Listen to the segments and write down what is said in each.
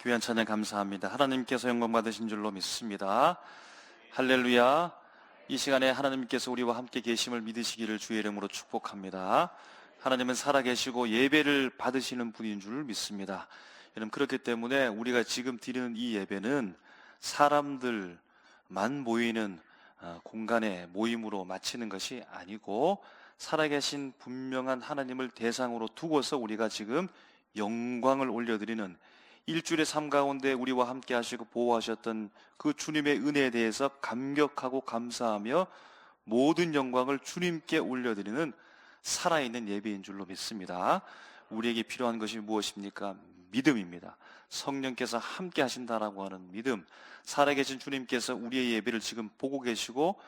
귀한 찬양 감사합니다. 하나님께서 영광 받으신 줄로 믿습니다. 할렐루야. 이 시간에 하나님께서 우리와 함께 계심을 믿으시기를 주의 이름으로 축복합니다. 하나님은 살아계시고 예배를 받으시는 분인 줄 믿습니다. 여러분, 그렇기 때문에 우리가 지금 드리는 이 예배는 사람들만 모이는 공간의 모임으로 마치는 것이 아니고 살아계신 분명한 하나님을 대상으로 두고서 우리가 지금 영광을 올려드리는, 일주일의 삶 가운데 우리와 함께 하시고 보호하셨던 그 주님의 은혜에 대해서 감격하고 감사하며 모든 영광을 주님께 올려드리는 살아있는 예배인 줄로 믿습니다. 우리에게 필요한 것이 무엇입니까? 믿음입니다. 성령께서 함께 하신다라고 하는 믿음, 살아계신 주님께서 우리의 예배를 지금 보고 계시고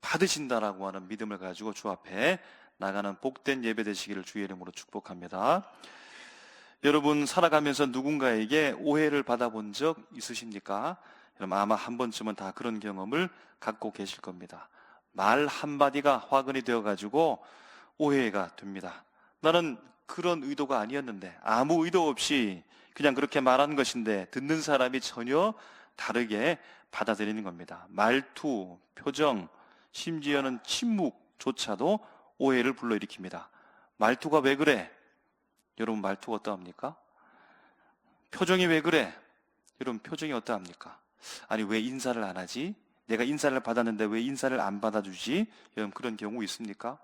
받으신다라고 하는 믿음을 가지고 주 앞에 나가는 복된 예배 되시기를 주의 이름으로 축복합니다. 여러분, 살아가면서 누군가에게 오해를 받아본 적 있으십니까? 여러분, 아마 한 번쯤은 다 그런 경험을 갖고 계실 겁니다. 말 한마디가 화근이 되어가지고 오해가 됩니다. 나는 그런 의도가 아니었는데, 아무 의도 없이 그냥 그렇게 말한 것인데 듣는 사람이 전혀 다르게 받아들이는 겁니다. 말투, 표정, 심지어는 침묵조차도 오해를 불러일으킵니다. 말투가 왜 그래? 여러분, 말투가 어떠합니까? 표정이 왜 그래? 여러분, 표정이 어떠합니까? 아니, 왜 인사를 안 하지? 내가 인사를 받았는데 왜 인사를 안 받아주지? 여러분, 그런 경우 있습니까?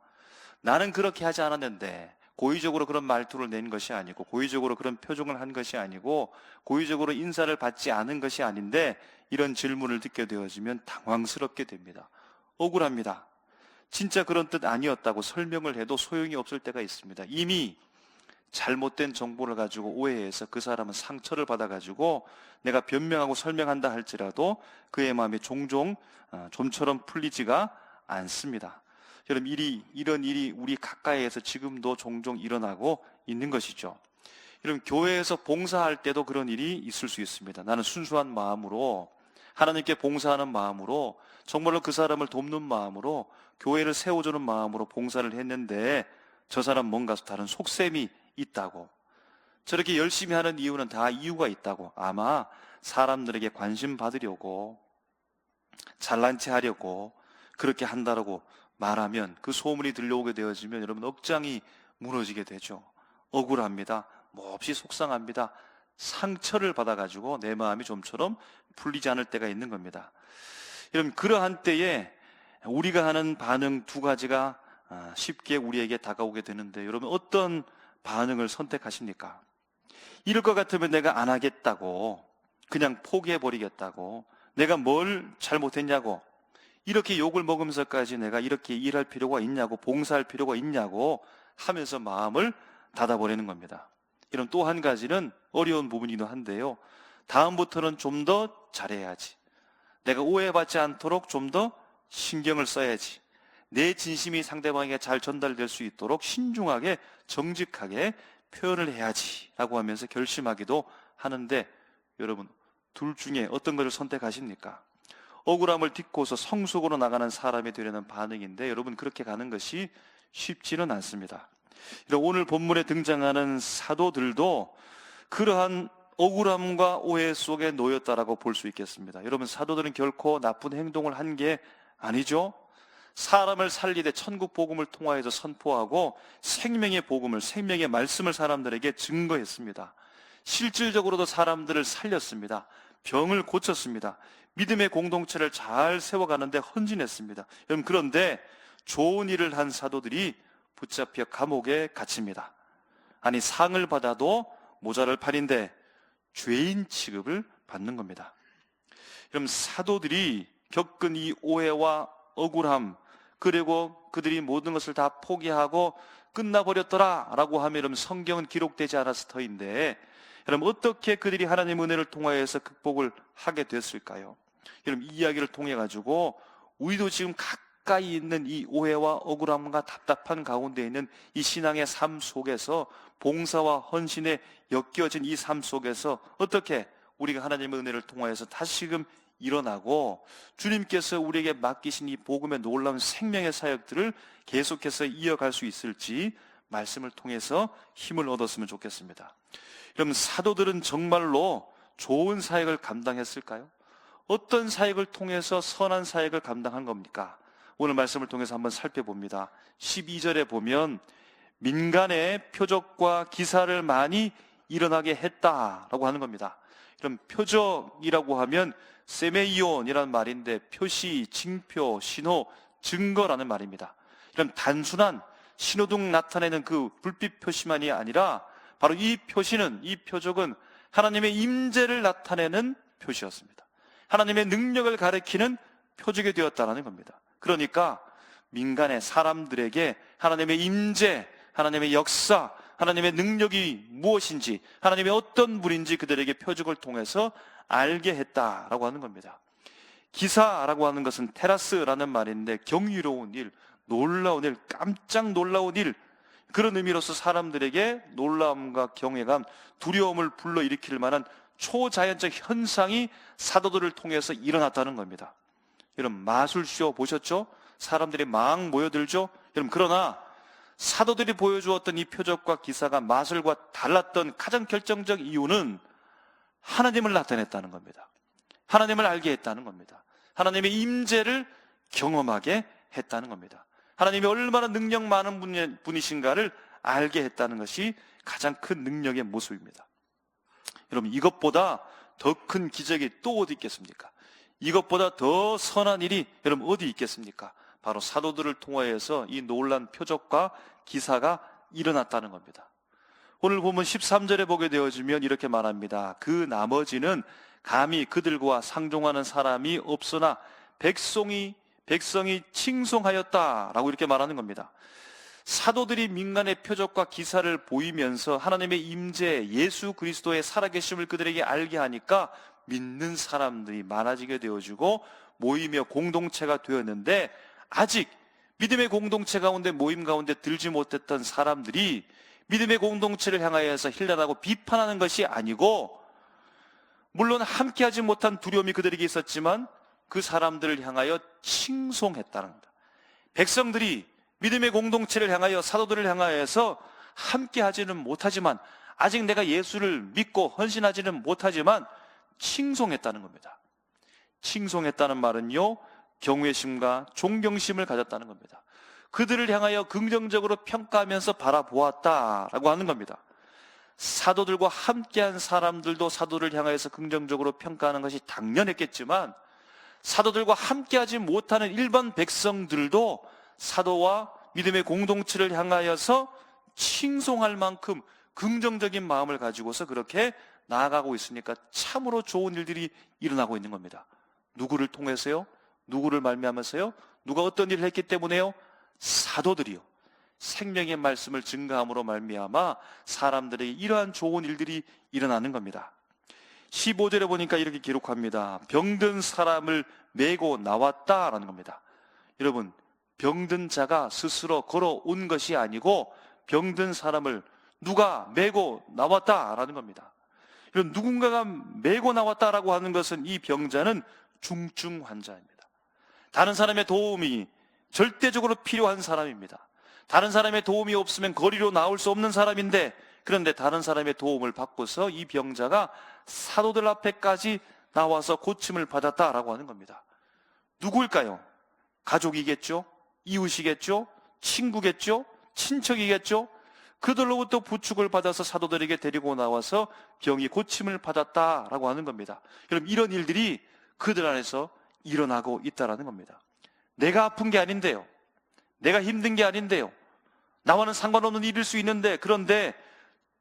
나는 그렇게 하지 않았는데, 고의적으로 그런 말투를 낸 것이 아니고, 고의적으로 그런 표정을 한 것이 아니고, 고의적으로 인사를 받지 않은 것이 아닌데, 이런 질문을 듣게 되어지면 당황스럽게 됩니다. 억울합니다. 진짜 그런 뜻 아니었다고 설명을 해도 소용이 없을 때가 있습니다. 이미 잘못된 정보를 가지고 오해해서 그 사람은 상처를 받아가지고 내가 변명하고 설명한다 할지라도 그의 마음이 종종 좀처럼 풀리지가 않습니다. 여러분, 이런 일이 우리 가까이에서 지금도 종종 일어나고 있는 것이죠. 여러분, 교회에서 봉사할 때도 그런 일이 있을 수 있습니다. 나는 순수한 마음으로, 하나님께 봉사하는 마음으로, 정말로 그 사람을 돕는 마음으로, 교회를 세워주는 마음으로 봉사를 했는데 저 사람 뭔가 다른 속셈이 있다고, 저렇게 열심히 하는 이유는 다 이유가 있다고, 아마 사람들에게 관심 받으려고, 잘난 체 하려고 그렇게 한다라고 말하면, 그 소문이 들려오게 되어지면 여러분, 억장이 무너지게 되죠. 억울합니다. 몹시 속상합니다. 상처를 받아가지고 내 마음이 좀처럼 풀리지 않을 때가 있는 겁니다. 여러분, 그러한 때에 우리가 하는 반응 두 가지가 쉽게 우리에게 다가오게 되는데, 여러분, 어떤 반응을 선택하십니까? 이럴 것 같으면 내가 안 하겠다고, 그냥 포기해버리겠다고, 내가 뭘 잘못했냐고, 이렇게 욕을 먹으면서까지 내가 이렇게 일할 필요가 있냐고, 봉사할 필요가 있냐고 하면서 마음을 닫아버리는 겁니다. 이런 또 한 가지는 어려운 부분이기도 한데요, 다음부터는 좀 더 잘해야지, 내가 오해받지 않도록 좀 더 신경을 써야지, 내 진심이 상대방에게 잘 전달될 수 있도록 신중하게 정직하게 표현을 해야지 라고 하면서 결심하기도 하는데, 여러분, 둘 중에 어떤 것을 선택하십니까? 억울함을 딛고서 성숙으로 나가는 사람이 되려는 반응인데, 여러분, 그렇게 가는 것이 쉽지는 않습니다. 오늘 본문에 등장하는 사도들도 그러한 억울함과 오해 속에 놓였다라고 볼 수 있겠습니다. 여러분, 사도들은 결코 나쁜 행동을 한 게 아니죠. 사람을 살리되 천국 복음을 통하여서 선포하고 생명의 복음을, 생명의 말씀을 사람들에게 증거했습니다. 실질적으로도 사람들을 살렸습니다. 병을 고쳤습니다. 믿음의 공동체를 잘 세워가는데 헌신했습니다. 여러분, 그런데 좋은 일을 한 사도들이 붙잡혀 감옥에 갇힙니다. 아니, 상을 받아도 모자랄 판인데 죄인 취급을 받는 겁니다. 여러분, 사도들이 겪은 이 오해와 억울함, 그리고 그들이 모든 것을 다 포기하고 끝나버렸더라 라고 하면, 여러분, 성경은 기록되지 않았을 터인데, 여러분, 어떻게 그들이 하나님의 은혜를 통하여서 극복을 하게 됐을까요? 여러분, 이 이야기를 통해 가지고 우리도 지금 가까이 있는 이 오해와 억울함과 답답한 가운데 있는 이 신앙의 삶 속에서, 봉사와 헌신에 엮여진 이 삶 속에서 어떻게 우리가 하나님의 은혜를 통하여서 다시금 일어나고 주님께서 우리에게 맡기신 이 복음의 놀라운 생명의 사역들을 계속해서 이어갈 수 있을지 말씀을 통해서 힘을 얻었으면 좋겠습니다. 여러분, 사도들은 정말로 좋은 사역을 감당했을까요? 어떤 사역을 통해서 선한 사역을 감당한 겁니까? 오늘 말씀을 통해서 한번 살펴봅니다. 12절에 보면 민간의 표적과 기사를 많이 일어나게 했다라고 하는 겁니다. 그럼 표적이라고 하면 세메이온이라는 말인데 표시, 징표, 신호, 증거라는 말입니다. 그럼 단순한 신호등 나타내는 그 불빛 표시만이 아니라 바로 이 표시는, 이 표적은 하나님의 임재를 나타내는 표시였습니다. 하나님의 능력을 가리키는 표적이 되었다는 겁니다. 그러니까 민간의 사람들에게 하나님의 임재, 하나님의 역사, 하나님의 능력이 무엇인지, 하나님의 어떤 분인지 그들에게 표적을 통해서 알게 했다라고 하는 겁니다. 기사라고 하는 것은 테라스라는 말인데 경이로운 일, 놀라운 일, 깜짝 놀라운 일, 그런 의미로서 사람들에게 놀라움과 경외감, 두려움을 불러일으킬 만한 초자연적 현상이 사도들을 통해서 일어났다는 겁니다. 여러분, 마술쇼 보셨죠? 사람들이 막 모여들죠? 여러분, 그러나 사도들이 보여주었던 이 표적과 기사가 마술과 달랐던 가장 결정적 이유는 하나님을 나타냈다는 겁니다. 하나님을 알게 했다는 겁니다. 하나님의 임재를 경험하게 했다는 겁니다. 하나님이 얼마나 능력 많은 분이신가를 알게 했다는 것이 가장 큰 능력의 모습입니다. 여러분, 이것보다 더 큰 기적이 또 어디 있겠습니까? 이것보다 더 선한 일이 여러분 어디 있겠습니까? 바로 사도들을 통하여서 이 놀란 표적과 기사가 일어났다는 겁니다. 오늘 보면 13절에 보게 되어지면 이렇게 말합니다. 그 나머지는 감히 그들과 상종하는 사람이 없으나 백성이 칭송하였다라고 이렇게 말하는 겁니다. 사도들이 민간의 표적과 기사를 보이면서 하나님의 임재, 예수 그리스도의 살아계심을 그들에게 알게 하니까 믿는 사람들이 많아지게 되어지고 모이며 공동체가 되었는데, 아직 믿음의 공동체 가운데, 모임 가운데 들지 못했던 사람들이 믿음의 공동체를 향하여서 힐난하고 비판하는 것이 아니고, 물론 함께하지 못한 두려움이 그들에게 있었지만 그 사람들을 향하여 칭송했다는 겁니다. 백성들이 믿음의 공동체를 향하여, 사도들을 향하여서 함께하지는 못하지만, 아직 내가 예수를 믿고 헌신하지는 못하지만 칭송했다는 겁니다. 칭송했다는 말은요, 경외심과 존경심을 가졌다는 겁니다. 그들을 향하여 긍정적으로 평가하면서 바라보았다라고 하는 겁니다. 사도들과 함께한 사람들도 사도를 향하여서 긍정적으로 평가하는 것이 당연했겠지만, 사도들과 함께하지 못하는 일반 백성들도 사도와 믿음의 공동체를 향하여서 칭송할 만큼 긍정적인 마음을 가지고서 그렇게 나아가고 있으니까 참으로 좋은 일들이 일어나고 있는 겁니다. 누구를 통해서요? 누구를 말미암아서요? 누가 어떤 일을 했기 때문에요? 사도들이요. 생명의 말씀을 증거함으로 말미암아 사람들에게 이러한 좋은 일들이 일어나는 겁니다. 15절에 보니까 이렇게 기록합니다. 병든 사람을 메고 나왔다라는 겁니다. 여러분, 병든 자가 스스로 걸어온 것이 아니고 병든 사람을 누가 메고 나왔다라는 겁니다. 여러분, 누군가가 메고 나왔다라고 하는 것은 이 병자는 중증 환자입니다. 다른 사람의 도움이 절대적으로 필요한 사람입니다. 다른 사람의 도움이 없으면 거리로 나올 수 없는 사람인데, 그런데 다른 사람의 도움을 받고서 이 병자가 사도들 앞에까지 나와서 고침을 받았다라고 하는 겁니다. 누구일까요? 가족이겠죠? 이웃이겠죠? 친구겠죠? 친척이겠죠? 그들로부터 부축을 받아서 사도들에게 데리고 나와서 병이 고침을 받았다라고 하는 겁니다. 여러분, 이런 일들이 그들 안에서 일어나고 있다라는 겁니다. 내가 아픈 게 아닌데요. 내가 힘든 게 아닌데요. 나와는 상관없는 일일 수 있는데, 그런데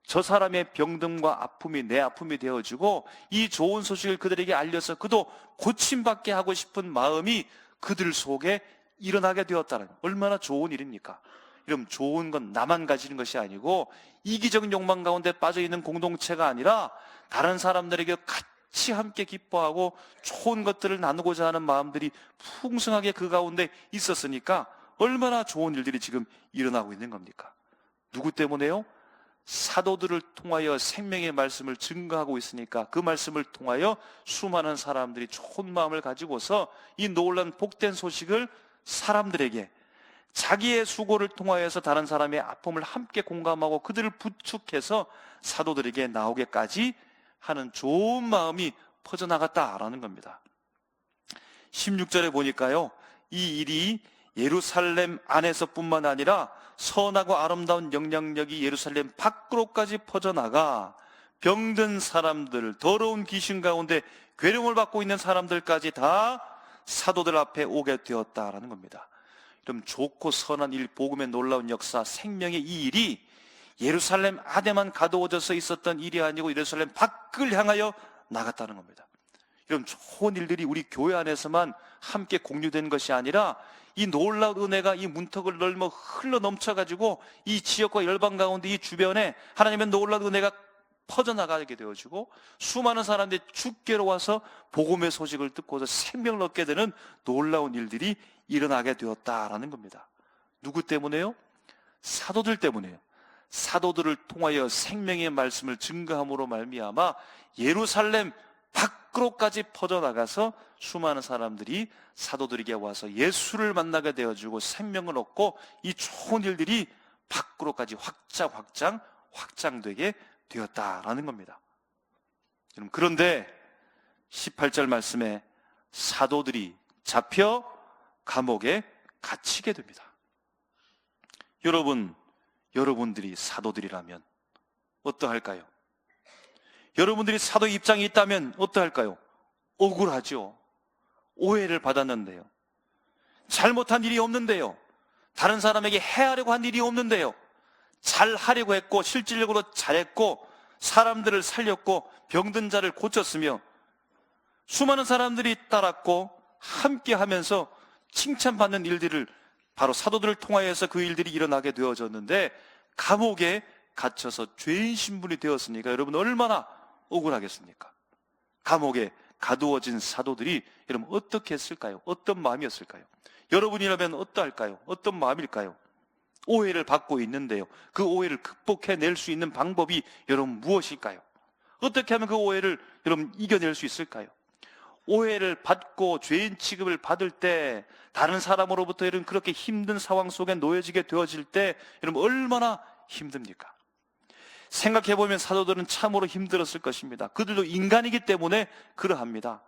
저 사람의 병듦과 아픔이 내 아픔이 되어지고 이 좋은 소식을 그들에게 알려서 그도 고침받게 하고 싶은 마음이 그들 속에 일어나게 되었다는, 얼마나 좋은 일입니까? 이러면 좋은 건 나만 가지는 것이 아니고 이기적인 욕망 가운데 빠져있는 공동체가 아니라 다른 사람들에게 같이 함께 기뻐하고 좋은 것들을 나누고자 하는 마음들이 풍성하게 그 가운데 있었으니까 얼마나 좋은 일들이 지금 일어나고 있는 겁니까? 누구 때문에요? 사도들을 통하여 생명의 말씀을 증거하고 있으니까 그 말씀을 통하여 수많은 사람들이 좋은 마음을 가지고서 이 놀란 복된 소식을 사람들에게, 자기의 수고를 통하여서 다른 사람의 아픔을 함께 공감하고 그들을 부축해서 사도들에게 나오게까지 하는 좋은 마음이 퍼져나갔다라는 겁니다. 16절에 보니까요, 이 일이 예루살렘 안에서뿐만 아니라 선하고 아름다운 영향력이 예루살렘 밖으로까지 퍼져나가 병든 사람들, 더러운 귀신 가운데 괴로움을 받고 있는 사람들까지 다 사도들 앞에 오게 되었다라는 겁니다. 그럼 좋고 선한 일, 복음의 놀라운 역사, 생명의 이 일이 예루살렘 안에만 가두어져서 있었던 일이 아니고 예루살렘 밖을 향하여 나갔다는 겁니다. 이런 좋은 일들이 우리 교회 안에서만 함께 공유된 것이 아니라 이 놀라운 은혜가 이 문턱을 넘어 흘러 넘쳐가지고 이 지역과 열방 가운데 이 주변에 하나님의 놀라운 은혜가 퍼져나가게 되어지고 수많은 사람들이 주께로 와서 복음의 소식을 듣고서 생명을 얻게 되는 놀라운 일들이 일어나게 되었다라는 겁니다. 누구 때문에요? 사도들 때문에요. 사도들을 통하여 생명의 말씀을 증거함으로 말미암아 예루살렘 밖으로까지 퍼져나가서 수많은 사람들이 사도들에게 와서 예수를 만나게 되어지고 생명을 얻고 이 좋은 일들이 밖으로까지 확장되게 되었다라는 겁니다. 그런데 18절 말씀에 사도들이 잡혀 감옥에 갇히게 됩니다. 여러분들이 사도들이라면 어떠할까요? 여러분들이 사도 입장이 있다면 어떠할까요? 억울하죠. 오해를 받았는데요. 잘못한 일이 없는데요. 다른 사람에게 해하려고 한 일이 없는데요. 잘하려고 했고 실질적으로 잘했고 사람들을 살렸고 병든 자를 고쳤으며 수많은 사람들이 따랐고 함께 하면서 칭찬받는 일들을 바로 사도들을 통하여서 그 일들이 일어나게 되어졌는데 감옥에 갇혀서 죄인 신분이 되었으니까 여러분 얼마나 억울하겠습니까? 감옥에 가두어진 사도들이 여러분 어떻게 했을까요? 어떤 마음이었을까요? 여러분이라면 어떠할까요? 어떤 마음일까요? 오해를 받고 있는데요. 그 오해를 극복해낼 수 있는 방법이 여러분 무엇일까요? 어떻게 하면 그 오해를 여러분 이겨낼 수 있을까요? 오해를 받고 죄인 취급을 받을 때 다른 사람으로부터 이런 그렇게 힘든 상황 속에 놓여지게 되어질 때 여러분 얼마나 힘듭니까? 생각해보면 사도들은 참으로 힘들었을 것입니다. 그들도 인간이기 때문에 그러합니다.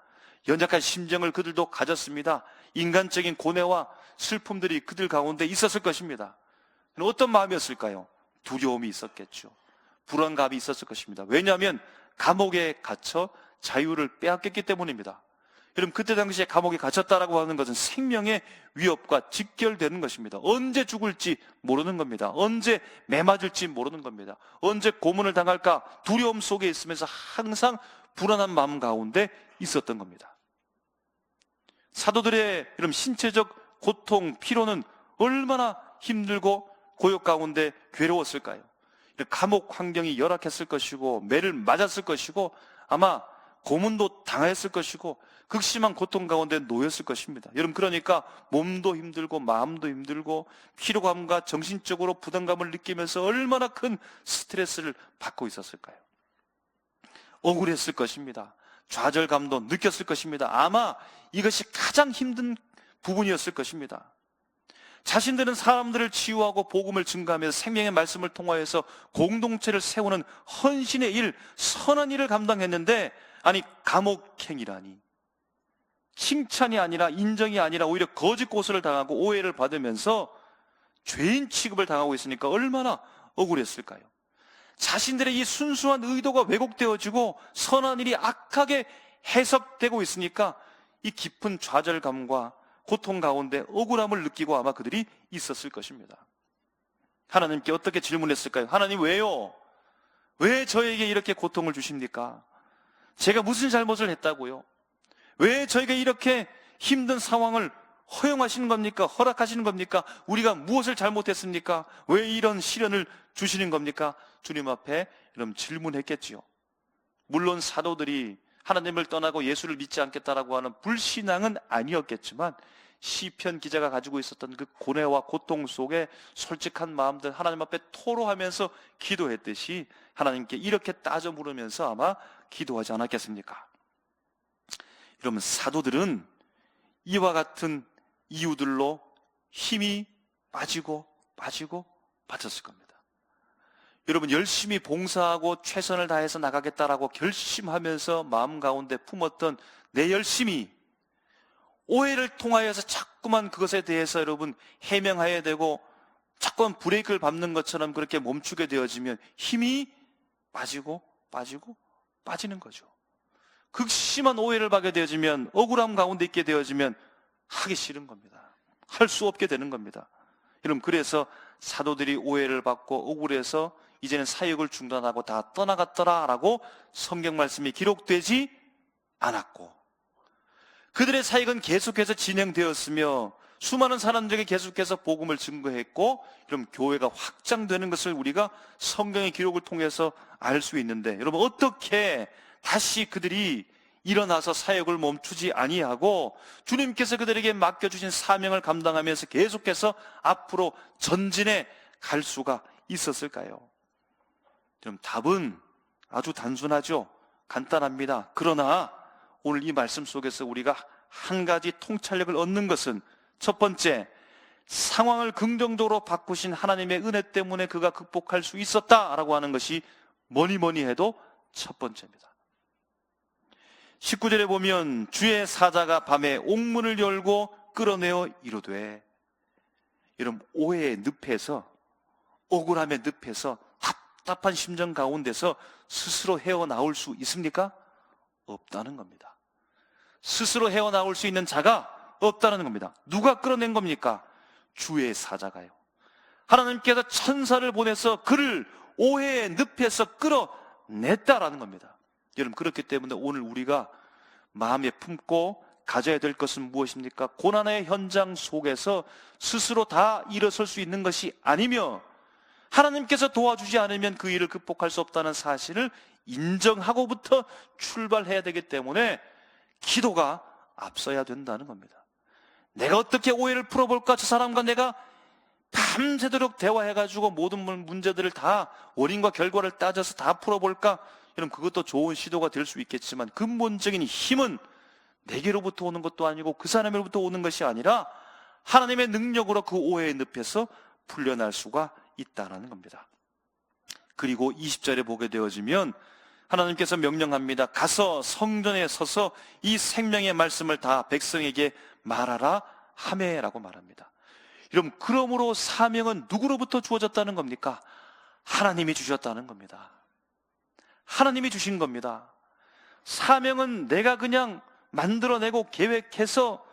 연약한 심정을 그들도 가졌습니다. 인간적인 고뇌와 슬픔들이 그들 가운데 있었을 것입니다. 어떤 마음이었을까요? 두려움이 있었겠죠. 불안감이 있었을 것입니다. 왜냐하면 감옥에 갇혀 자유를 빼앗겼기 때문입니다. 여러분 그때 당시에 감옥에 갇혔다라고 하는 것은 생명의 위협과 직결되는 것입니다. 언제 죽을지 모르는 겁니다. 언제 매맞을지 모르는 겁니다. 언제 고문을 당할까 두려움 속에 있으면서 항상 불안한 마음 가운데 있었던 겁니다. 사도들의 이런 신체적 고통, 피로는 얼마나 힘들고 고역 가운데 괴로웠을까요? 감옥 환경이 열악했을 것이고 매를 맞았을 것이고 아마 고문도 당했을 것이고 극심한 고통 가운데 놓였을 것입니다. 여러분 그러니까 몸도 힘들고 마음도 힘들고 피로감과 정신적으로 부담감을 느끼면서 얼마나 큰 스트레스를 받고 있었을까요? 억울했을 것입니다. 좌절감도 느꼈을 것입니다. 아마 이것이 가장 힘든 부분이었을 것입니다. 자신들은 사람들을 치유하고 복음을 증거하면서 생명의 말씀을 통하여서 공동체를 세우는 헌신의 일, 선한 일을 감당했는데 아니 감옥행이라니 칭찬이 아니라 인정이 아니라 오히려 거짓 고소를 당하고 오해를 받으면서 죄인 취급을 당하고 있으니까 얼마나 억울했을까요? 자신들의 이 순수한 의도가 왜곡되어지고 선한 일이 악하게 해석되고 있으니까 이 깊은 좌절감과 고통 가운데 억울함을 느끼고 아마 그들이 있었을 것입니다. 하나님께 어떻게 질문했을까요? 하나님 왜요? 왜 저에게 이렇게 고통을 주십니까? 제가 무슨 잘못을 했다고요? 왜 저희가 이렇게 힘든 상황을 허용하시는 겁니까? 허락하시는 겁니까? 우리가 무엇을 잘못했습니까? 왜 이런 시련을 주시는 겁니까? 주님 앞에 이런 질문했겠지요. 물론 사도들이 하나님을 떠나고 예수를 믿지 않겠다라고 하는 불신앙은 아니었겠지만 시편 기자가 가지고 있었던 그 고뇌와 고통 속에 솔직한 마음들 하나님 앞에 토로하면서 기도했듯이 하나님께 이렇게 따져 물으면서 아마 기도하지 않았겠습니까? 여러분 사도들은 이와 같은 이유들로 힘이 빠지고 빠졌을 겁니다. 여러분 열심히 봉사하고 최선을 다해서 나가겠다라고 결심하면서 마음 가운데 품었던 내 열심이 오해를 통하여서 자꾸만 그것에 대해서 여러분 해명해야 되고 자꾸만 브레이크를 밟는 것처럼 그렇게 멈추게 되어지면 힘이 빠지는 거죠. 극심한 오해를 받게 되어지면, 억울함 가운데 있게 되어지면 하기 싫은 겁니다. 할 수 없게 되는 겁니다. 여러분, 그래서 사도들이 오해를 받고 억울해서 이제는 사역을 중단하고 다 떠나갔더라라고 성경 말씀이 기록되지 않았고, 그들의 사역은 계속해서 진행되었으며 수많은 사람들에게 계속해서 복음을 증거했고, 이런 교회가 확장되는 것을 우리가 성경의 기록을 통해서 알 수 있는데, 여러분 어떻게 다시 그들이 일어나서 사역을 멈추지 아니하고 주님께서 그들에게 맡겨주신 사명을 감당하면서 계속해서 앞으로 전진해 갈 수가 있었을까요? 그럼 답은 아주 단순하죠. 간단합니다. 그러나 오늘 이 말씀 속에서 우리가 한 가지 통찰력을 얻는 것은, 첫 번째, 상황을 긍정적으로 바꾸신 하나님의 은혜 때문에 그가 극복할 수 있었다라고 하는 것이 뭐니 해도 첫 번째입니다. 19절에 보면 주의 사자가 밤에 옥문을 열고 끌어내어 이르되, 여러분 오해의 늪에서, 억울함의 늪에서, 답답한 심정 가운데서 스스로 헤어나올 수 있습니까? 없다는 겁니다. 스스로 헤어나올 수 있는 자가 없다는 겁니다. 누가 끌어낸 겁니까? 주의 사자가요. 하나님께서 천사를 보내서 그를 오해의 늪에서 끌어냈다라는 겁니다. 여러분, 그렇기 때문에 오늘 우리가 마음에 품고 가져야 될 것은 무엇입니까? 고난의 현장 속에서 스스로 다 일어설 수 있는 것이 아니며, 하나님께서 도와주지 않으면 그 일을 극복할 수 없다는 사실을 인정하고부터 출발해야 되기 때문에 기도가 앞서야 된다는 겁니다. 내가 어떻게 오해를 풀어볼까? 저 사람과 내가 밤새도록 대화해가지고 모든 문제들을 다 원인과 결과를 따져서 다 풀어볼까? 여러분, 그것도 좋은 시도가 될 수 있겠지만 근본적인 힘은 내게로부터 오는 것도 아니고 그 사람으로부터 오는 것이 아니라 하나님의 능력으로 그 오해의 늪에서 풀려날 수가 있다는 겁니다. 그리고 20절에 보게 되어지면 하나님께서 명령합니다. 가서 성전에 서서 이 생명의 말씀을 다 백성에게 말하라 하매라고 말합니다. 여러분, 그러므로 사명은 누구로부터 주어졌다는 겁니까? 하나님이 주셨다는 겁니다. 하나님이 주신 겁니다. 사명은 내가 그냥 만들어내고 계획해서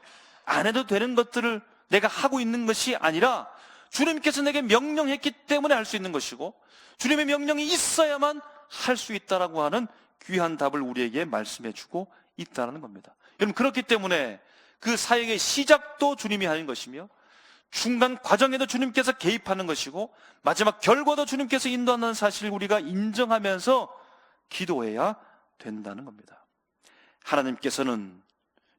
안 해도 되는 것들을 내가 하고 있는 것이 아니라 주님께서 내게 명령했기 때문에 할 수 있는 것이고, 주님의 명령이 있어야만 할 수 있다라고 하는 귀한 답을 우리에게 말씀해 주고 있다는 겁니다. 여러분, 그렇기 때문에 그 사역의 시작도 주님이 하는 것이며, 중간 과정에도 주님께서 개입하는 것이고, 마지막 결과도 주님께서 인도하는 사실을 우리가 인정하면서 기도해야 된다는 겁니다. 하나님께서는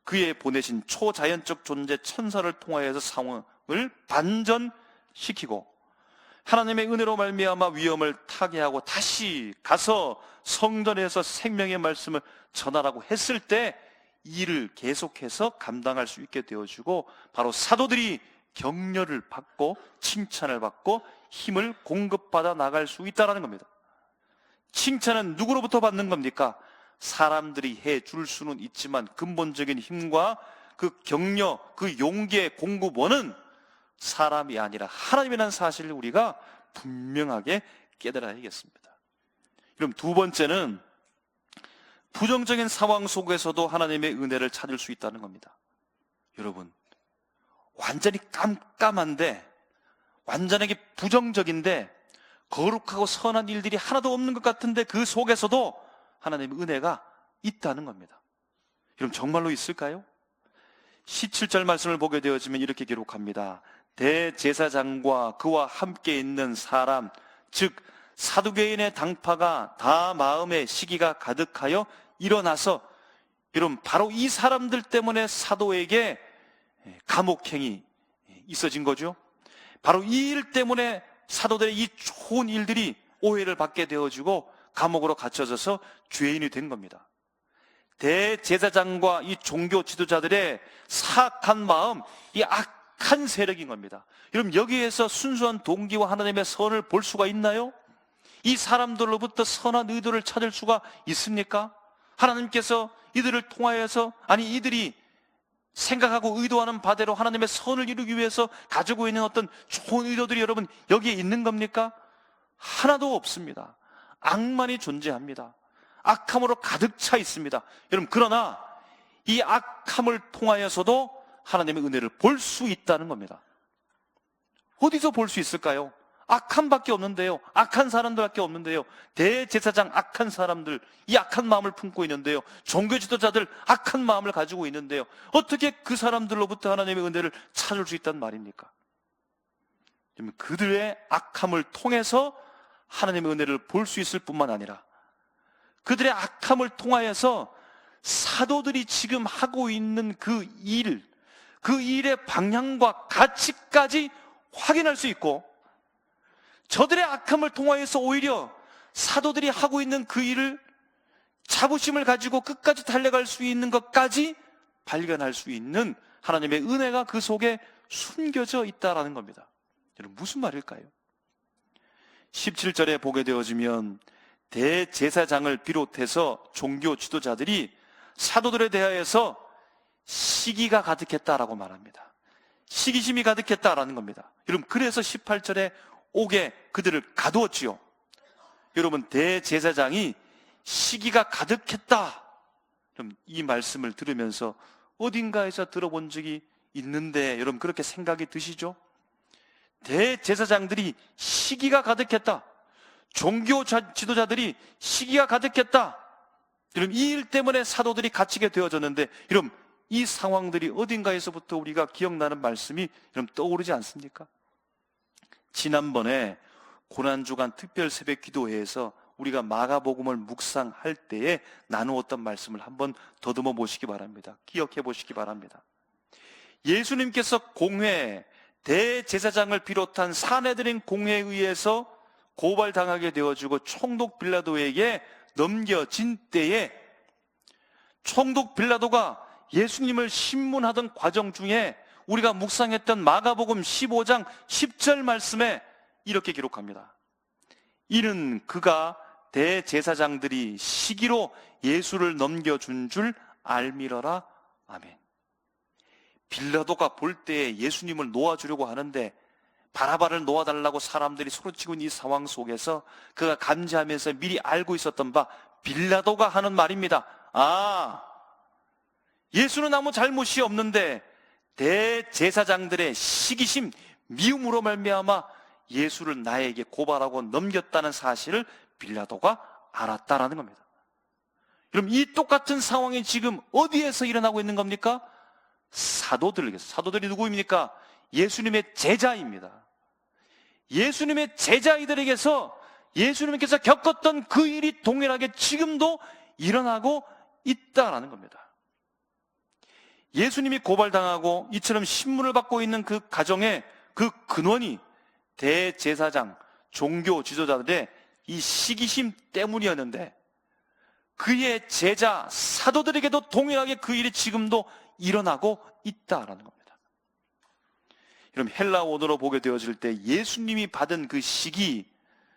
그의 보내신 초자연적 존재 천사를 통하여서 상황을 반전시키고 하나님의 은혜로 말미암아 위험을 타개하고 다시 가서 성전에서 생명의 말씀을 전하라고 했을 때 일을 계속해서 감당할 수 있게 되어주고, 바로 사도들이 격려를 받고 칭찬을 받고 힘을 공급받아 나갈 수 있다는 겁니다. 칭찬은 누구로부터 받는 겁니까? 사람들이 해줄 수는 있지만 근본적인 힘과 그 격려, 그 용기의 공급원은 사람이 아니라 하나님이라는 사실을 우리가 분명하게 깨달아야겠습니다. 그럼 두 번째는 부정적인 상황 속에서도 하나님의 은혜를 찾을 수 있다는 겁니다. 여러분, 완전히 깜깜한데, 완전하게 부정적인데, 거룩하고 선한 일들이 하나도 없는 것 같은데 그 속에서도 하나님의 은혜가 있다는 겁니다. 여러분, 정말로 있을까요? 17절 말씀을 보게 되어지면 이렇게 기록합니다. 대제사장과 그와 함께 있는 사람, 즉 사두개인의 당파가 다 마음에 시기가 가득하여 일어나서, 여러분 바로 이 사람들 때문에 사도에게 감옥행이 있어진 거죠. 바로 이 일 때문에 사도들의 이 좋은 일들이 오해를 받게 되어지고 감옥으로 갇혀져서 죄인이 된 겁니다. 대제사장과 이 종교 지도자들의 사악한 마음, 이 악한 세력인 겁니다. 여러분, 여기에서 순수한 동기와 하나님의 선을 볼 수가 있나요? 이 사람들로부터 선한 의도를 찾을 수가 있습니까? 하나님께서 이들을 통하여서, 아니 이들이 생각하고 의도하는 바대로 하나님의 선을 이루기 위해서 가지고 있는 어떤 좋은 의도들이 여러분 여기에 있는 겁니까? 하나도 없습니다. 악만이 존재합니다. 악함으로 가득 차 있습니다. 여러분, 그러나 이 악함을 통하여서도 하나님의 은혜를 볼 수 있다는 겁니다. 어디서 볼 수 있을까요? 악함밖에 없는데요. 악한 사람들밖에 없는데요. 대제사장 악한 사람들, 이 악한 마음을 품고 있는데요. 종교 지도자들 악한 마음을 가지고 있는데요. 어떻게 그 사람들로부터 하나님의 은혜를 찾을 수 있단 말입니까? 그들의 악함을 통해서 하나님의 은혜를 볼 수 있을 뿐만 아니라 그들의 악함을 통하여서 사도들이 지금 하고 있는 그 일의 방향과 가치까지 확인할 수 있고, 저들의 악함을 통하여서 오히려 사도들이 하고 있는 그 일을 자부심을 가지고 끝까지 달려갈 수 있는 것까지 발견할 수 있는 하나님의 은혜가 그 속에 숨겨져 있다라는 겁니다. 여러분, 무슨 말일까요? 17절에 보게 되어지면 대제사장을 비롯해서 종교 지도자들이 사도들에 대하여서 시기가 가득했다라고 말합니다. 시기심이 가득했다라는 겁니다. 여러분, 그래서 18절에 옥에 그들을 가두었지요. 여러분, 대제사장이 시기가 가득했다, 그럼 이 말씀을 들으면서 어딘가에서 들어본 적이 있는데 여러분, 그렇게 생각이 드시죠? 대제사장들이 시기가 가득했다, 종교 지도자들이 시기가 가득했다, 여러분, 이 일 때문에 사도들이 갇히게 되어졌는데, 여러분, 이 상황들이 어딘가에서부터 우리가 기억나는 말씀이 여러분 떠오르지 않습니까? 지난번에 고난주간 특별 새벽 기도회에서 우리가 마가복음을 묵상할 때에 나누었던 말씀을 한번 더듬어 보시기 바랍니다. 기억해 보시기 바랍니다. 예수님께서 공회, 대제사장을 비롯한 사내들인 공회에 의해서 고발당하게 되어지고 총독 빌라도에게 넘겨진 때에 총독 빌라도가 예수님을 신문하던 과정 중에 우리가 묵상했던 마가복음 15장 10절 말씀에 이렇게 기록합니다. 이는 그가 대제사장들이 시기로 예수를 넘겨준 줄 알미러라. 아멘. 빌라도가 볼 때에 예수님을 놓아주려고 하는데 바라바를 놓아달라고 사람들이 소리치고 있는 이 상황 속에서 그가 감지하면서 미리 알고 있었던 바 빌라도가 하는 말입니다. 예수는 아무 잘못이 없는데 대제사장들의 시기심, 미움으로 말미암아 예수를 나에게 고발하고 넘겼다는 사실을 빌라도가 알았다라는 겁니다. 그럼 이 똑같은 상황이 지금 어디에서 일어나고 있는 겁니까? 사도들이 누구입니까? 예수님의 제자입니다. 예수님의 제자이들에게서 예수님께서 겪었던 그 일이 동일하게 지금도 일어나고 있다라는 겁니다. 예수님이 고발당하고 이처럼 신문을 받고 있는 그 가정의 그 근원이 대제사장, 종교 지도자들의 이 시기심 때문이었는데, 그의 제자 사도들에게도 동일하게 그 일이 지금도 일어나고 있다라는 겁니다. 여러분, 헬라 원어로 보게 되어질 때 예수님이 받은 그 시기,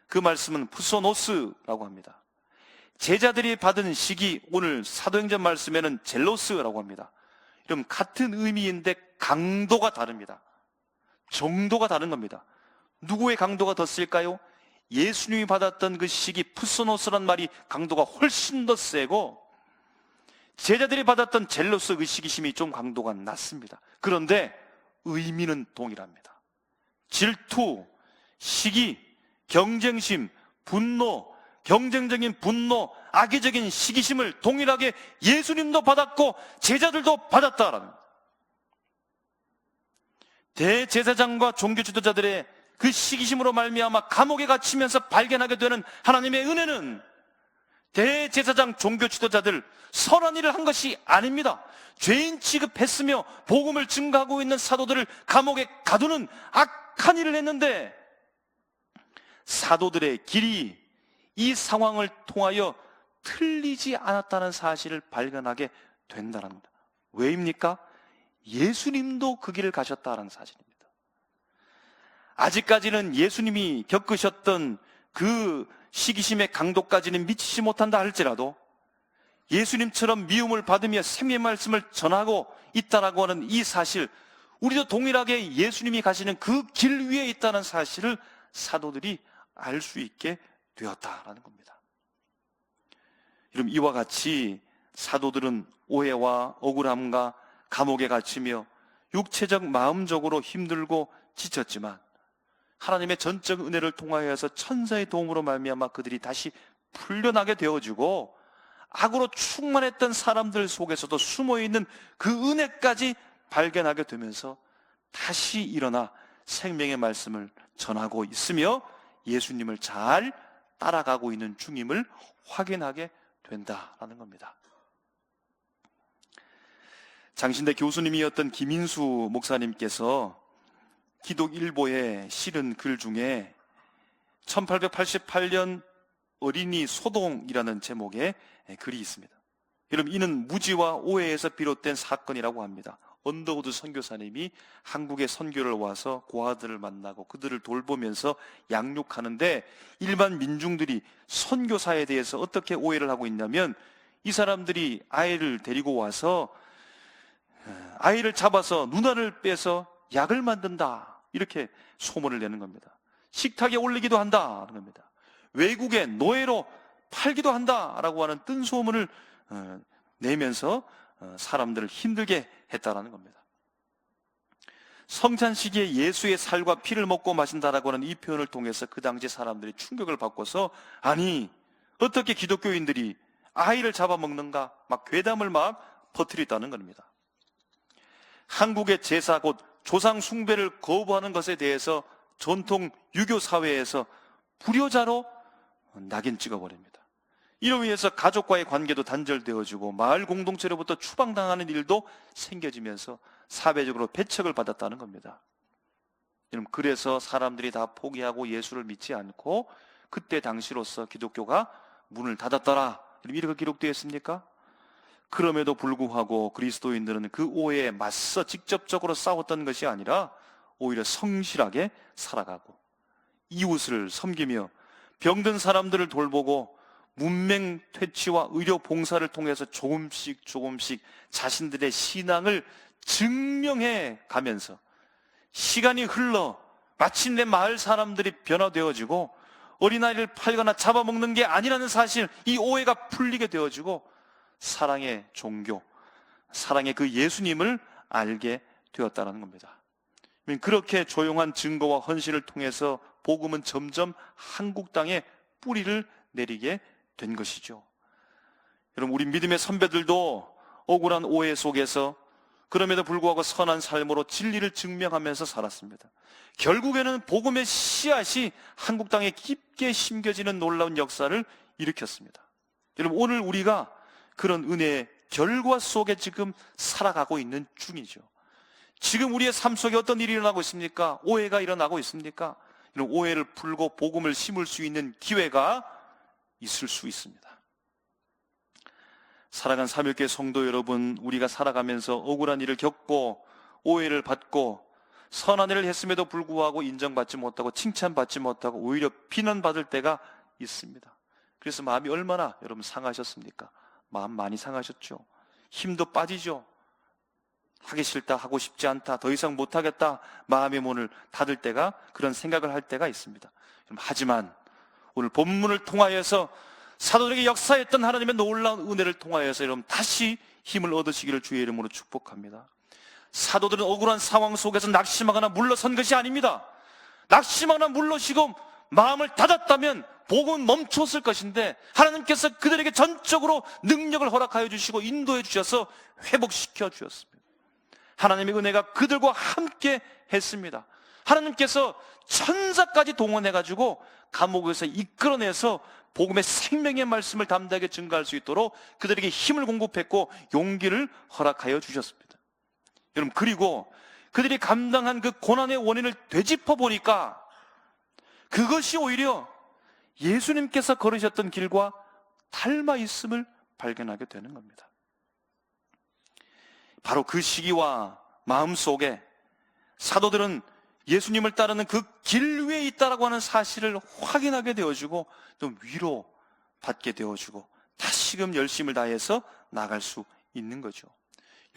그 말씀은 푸소노스라고 합니다. 제자들이 받은 시기, 오늘 사도행전 말씀에는 젤로스라고 합니다. 그럼 같은 의미인데 강도가 다릅니다. 정도가 다른 겁니다. 누구의 강도가 더 쓸까요? 예수님이 받았던 그 시기 푸소노스란 말이 강도가 훨씬 더 세고, 제자들이 받았던 젤로스 그 시기심이 좀 강도가 낮습니다. 그런데 의미는 동일합니다. 질투, 시기, 경쟁심, 분노, 경쟁적인 분노, 악의적인 시기심을 동일하게 예수님도 받았고 제자들도 받았다라는 겁니다. 대제사장과 종교 지도자들의 그 시기심으로 말미암아 감옥에 갇히면서 발견하게 되는 하나님의 은혜는 대제사장 종교 지도자들 선한 일을 한 것이 아닙니다. 죄인 취급했으며 복음을 증거하고 있는 사도들을 감옥에 가두는 악한 일을 했는데, 사도들의 길이 이 상황을 통하여 틀리지 않았다는 사실을 발견하게 된다는 겁니다. 왜입니까? 예수님도 그 길을 가셨다는 사실입니다. 아직까지는 예수님이 겪으셨던 그 시기심의 강도까지는 미치지 못한다 할지라도 예수님처럼 미움을 받으며 생명의 말씀을 전하고 있다라고 하는 이 사실, 우리도 동일하게 예수님이 가시는 그 길 위에 있다는 사실을 사도들이 알 수 있게 되었다라는 겁니다. 여러분, 이와 같이 사도들은 오해와 억울함과 감옥에 갇히며 육체적 마음적으로 힘들고 지쳤지만 하나님의 전적 은혜를 통하여서 천사의 도움으로 말미암아 그들이 다시 풀려나게 되어지고 악으로 충만했던 사람들 속에서도 숨어있는 그 은혜까지 발견하게 되면서 다시 일어나 생명의 말씀을 전하고 있으며 예수님을 잘 따라가고 있는 중임을 확인하게 된다라는 겁니다. 장신대 교수님이었던 김인수 목사님께서 기독일보에 실은 글 중에 1888년 어린이 소동이라는 제목의 글이 있습니다. 여러분, 이는 무지와 오해에서 비롯된 사건이라고 합니다. 언더우드 선교사님이 한국에 선교를 와서 고아들을 만나고 그들을 돌보면서 양육하는데 일반 민중들이 선교사에 대해서 어떻게 오해를 하고 있냐면, 이 사람들이 아이를 데리고 와서 아이를 잡아서 누나를 빼서 약을 만든다, 이렇게 소문을 내는 겁니다. 식탁에 올리기도 한다는 겁니다. 외국에 노예로 팔기도 한다라고 하는 뜬소문을 내면서 사람들을 힘들게 했다라는 겁니다. 성찬 시기에 예수의 살과 피를 먹고 마신다라고 하는 이 표현을 통해서 그 당시 사람들이 충격을 받고서, 아니 어떻게 기독교인들이 아이를 잡아먹는가, 막 괴담을 막 퍼뜨렸다는 겁니다. 한국의 제사, 곧 조상 숭배를 거부하는 것에 대해서 전통 유교 사회에서 불효자로 낙인 찍어버립니다. 이로 인해서 가족과의 관계도 단절되어지고 마을 공동체로부터 추방당하는 일도 생겨지면서 사회적으로 배척을 받았다는 겁니다. 여러분, 그래서 사람들이 다 포기하고 예수를 믿지 않고 그때 당시로서 기독교가 문을 닫았더라, 이렇게 기록되어 있습니까? 그럼에도 불구하고 그리스도인들은 그 오해에 맞서 직접적으로 싸웠던 것이 아니라 오히려 성실하게 살아가고 이웃을 섬기며 병든 사람들을 돌보고 문맹 퇴치와 의료 봉사를 통해서 조금씩 자신들의 신앙을 증명해 가면서 시간이 흘러 마침내 마을 사람들이 변화되어지고 어린아이를 팔거나 잡아먹는 게 아니라는 사실, 이 오해가 풀리게 되어지고 사랑의 종교, 사랑의 그 예수님을 알게 되었다는 겁니다. 그렇게 조용한 증거와 헌신을 통해서 복음은 점점 한국 땅에 뿌리를 내리게 된 것이죠. 여러분, 우리 믿음의 선배들도 억울한 오해 속에서 그럼에도 불구하고 선한 삶으로 진리를 증명하면서 살았습니다. 결국에는 복음의 씨앗이 한국 땅에 깊게 심겨지는 놀라운 역사를 일으켰습니다. 여러분, 오늘 우리가 그런 은혜의 결과 속에 지금 살아가고 있는 중이죠. 지금 우리의 삶 속에 어떤 일이 일어나고 있습니까? 오해가 일어나고 있습니까? 이런 오해를 풀고 복음을 심을 수 있는 기회가 있을 수 있습니다. 살아간 삼일교회 성도 여러분, 우리가 살아가면서 억울한 일을 겪고 오해를 받고 선한 일을 했음에도 불구하고 인정받지 못하고 칭찬받지 못하고 오히려 비난받을 때가 있습니다. 그래서 마음이 얼마나 여러분 상하셨습니까? 마음 많이 상하셨죠. 힘도 빠지죠. 하기 싫다, 하고 싶지 않다, 더 이상 못하겠다, 마음의 문을 닫을 때가, 그런 생각을 할 때가 있습니다. 하지만 오늘 본문을 통하여서 사도들에게 역사했던 하나님의 놀라운 은혜를 통하여서 여러분 다시 힘을 얻으시기를 주의 이름으로 축복합니다. 사도들은 억울한 상황 속에서 낙심하거나 물러선 것이 아닙니다. 낙심하거나 물러시고 마음을 닫았다면 복음은 멈췄을 것인데 하나님께서 그들에게 전적으로 능력을 허락하여 주시고 인도해 주셔서 회복시켜 주셨습니다. 하나님의 은혜가 그들과 함께 했습니다. 하나님께서 천사까지 동원해가지고 감옥에서 이끌어내서 복음의 생명의 말씀을 담대하게 증거할 수 있도록 그들에게 힘을 공급했고 용기를 허락하여 주셨습니다. 여러분, 그리고 그들이 감당한 그 고난의 원인을 되짚어 보니까 그것이 오히려 예수님께서 걸으셨던 길과 닮아 있음을 발견하게 되는 겁니다. 바로 그 시기와 마음 속에 사도들은 예수님을 따르는 그 길 위에 있다라고 하는 사실을 확인하게 되어주고 좀 위로받게 되어주고 다시금 열심을 다해서 나갈 수 있는 거죠.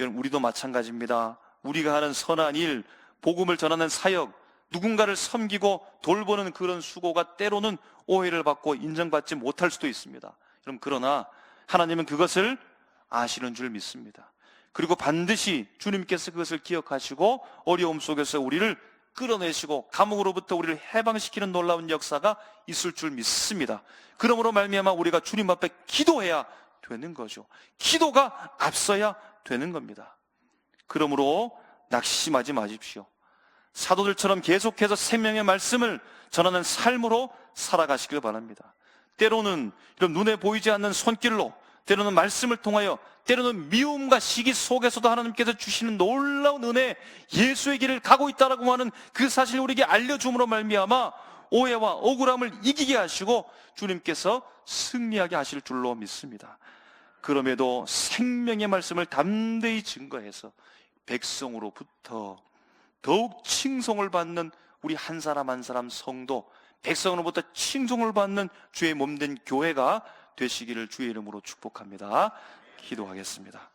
여러분, 우리도 마찬가지입니다. 우리가 하는 선한 일, 복음을 전하는 사역, 누군가를 섬기고 돌보는 그런 수고가 때로는 오해를 받고 인정받지 못할 수도 있습니다. 그러나 하나님은 그것을 아시는 줄 믿습니다. 그리고 반드시 주님께서 그것을 기억하시고 어려움 속에서 우리를 끌어내시고 감옥으로부터 우리를 해방시키는 놀라운 역사가 있을 줄 믿습니다. 그러므로 말미암아 우리가 주님 앞에 기도해야 되는 거죠. 기도가 앞서야 되는 겁니다. 그러므로 낙심하지 마십시오. 사도들처럼 계속해서 생명의 말씀을 전하는 삶으로 살아가시길 바랍니다. 때로는 이런 눈에 보이지 않는 손길로, 때로는 말씀을 통하여, 때로는 미움과 시기 속에서도 하나님께서 주시는 놀라운 은혜, 예수의 길을 가고 있다라고 하는 그 사실을 우리에게 알려줌으로 말미암아 오해와 억울함을 이기게 하시고 주님께서 승리하게 하실 줄로 믿습니다. 그럼에도 생명의 말씀을 담대히 증거해서 백성으로부터 더욱 칭송을 받는 우리 한 사람 한 사람 성도, 백성으로부터 칭송을 받는 주의 몸된 교회가 되시기를 주의 이름으로 축복합니다. 기도하겠습니다.